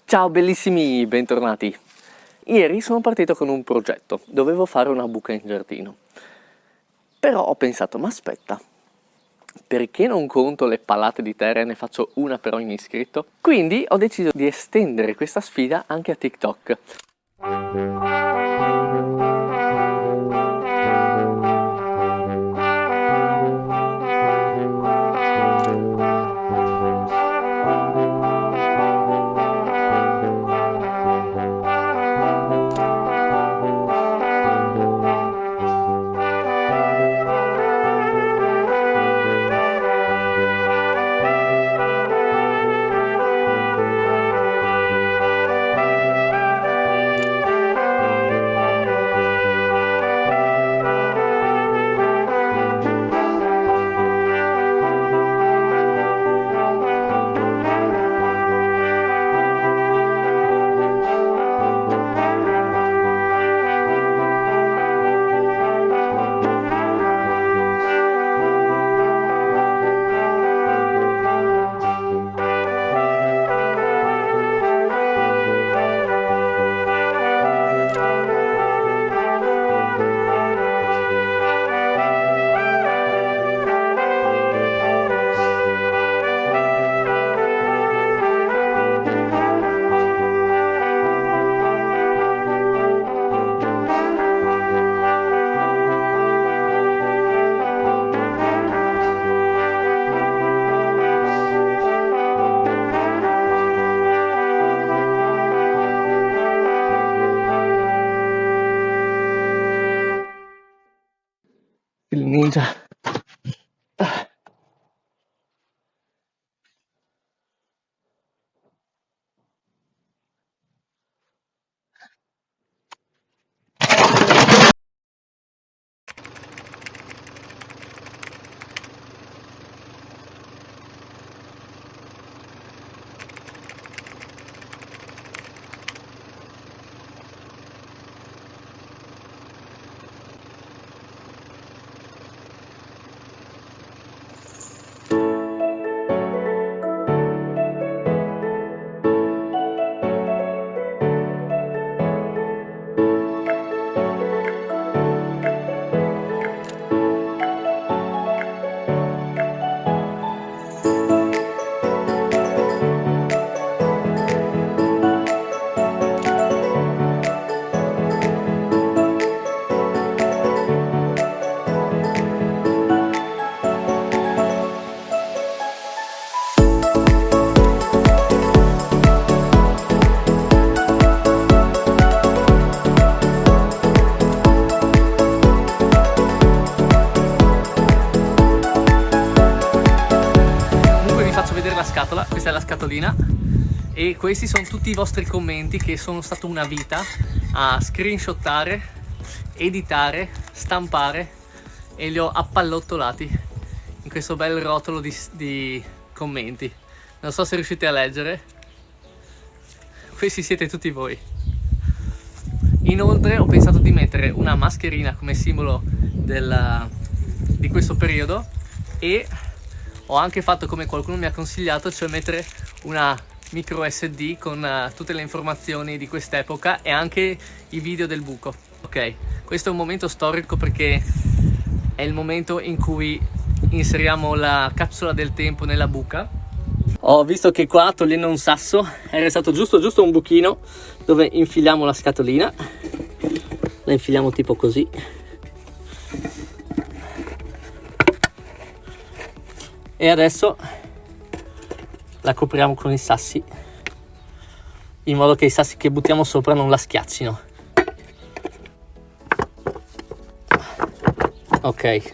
Ciao bellissimi, bentornati. Ieri sono partito con un progetto, dovevo fare una buca in giardino. Però ho pensato, ma aspetta, perché non conto le palate di terra e ne faccio una per ogni iscritto? Quindi ho deciso di estendere questa sfida anche a TikTok. Il ninja. La scatola, questa è la scatolina e questi sono tutti i vostri commenti che sono stato una vita a screenshottare, editare, stampare e li ho appallottolati in questo bel rotolo di commenti. Non so se riuscite a leggere, questi siete tutti voi. Inoltre ho pensato di mettere una mascherina come simbolo di questo periodo e ho anche fatto come qualcuno mi ha consigliato, cioè mettere una micro SD con tutte le informazioni di quest'epoca e anche i video del buco. Ok, questo è un momento storico perché è il momento in cui inseriamo la capsula del tempo nella buca. Ho visto che qua, togliendo un sasso, è restato giusto un buchino dove infiliamo la scatolina. La infiliamo tipo così. E adesso la copriamo con i sassi in modo che i sassi che buttiamo sopra non la schiaccino. Ok,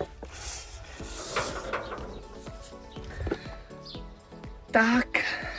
tac.